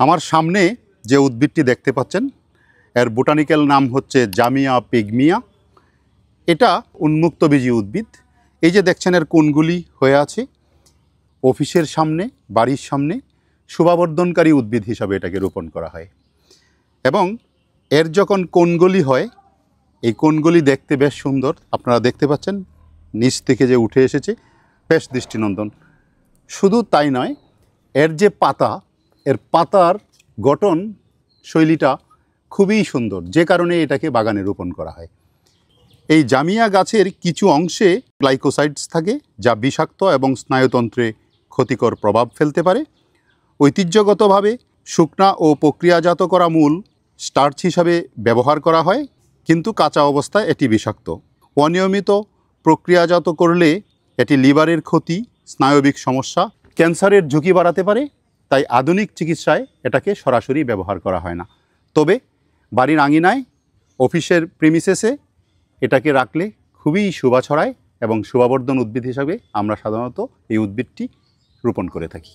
আমার সামনে যে উদ্ভিদটি দেখতে পাচ্ছেন এর বোটানিক্যাল নাম হচ্ছে জামিয়া পিগমিয়া। এটা উন্মুক্তবীজী উদ্ভিদ। এই যে দেখছেন এর কোণগুলি হয়ে আছে, অফিসের সামনে, বাড়ির সামনে শোভাবর্ধনকারী উদ্ভিদ হিসাবে এটাকে রোপণ করা হয়। এবং এর যখন কোণগুলি হয়, এই কোণগুলি দেখতে বেশ সুন্দর। আপনারা দেখতে পাচ্ছেন নিচ থেকে যে উঠে এসেছে, বেশ দৃষ্টিনন্দন। শুধু তাই নয়, এর যে পাতা, এর পাতার গঠন শৈলীটা খুবই সুন্দর, যে কারণে এটাকে বাগানে রোপণ করা হয়। এই জামিয়া গাছের কিছু অংশে গ্লাইকোসাইডস থাকে, যা বিষাক্ত এবং স্নায়ুতন্ত্রে ক্ষতিকর প্রভাব ফেলতে পারে। ঐতিহ্যগতভাবে শুকনা ও প্রক্রিয়াজাত করা মূল স্টার্চ হিসাবে ব্যবহার করা হয়, কিন্তু কাঁচা অবস্থায় এটি বিষাক্ত। অনিয়মিত প্রক্রিয়াজাত করলে এটি লিভারের ক্ষতি, স্নায়বিক সমস্যা, ক্যান্সারের ঝুঁকি বাড়াতে পারে। তাই আধুনিক চিকিৎসায় এটাকে সরাসরি ব্যবহার করা হয় না। তবে বাড়ির আঙিনায়, অফিসের প্রিমিসেসে এটাকে রাখলে খুবই শোভা ছড়ায় এবং শোভাবর্ধন উদ্ভিদ হিসাবে আমরা সাধারণত এই উদ্ভিদটি রোপণ করে থাকি।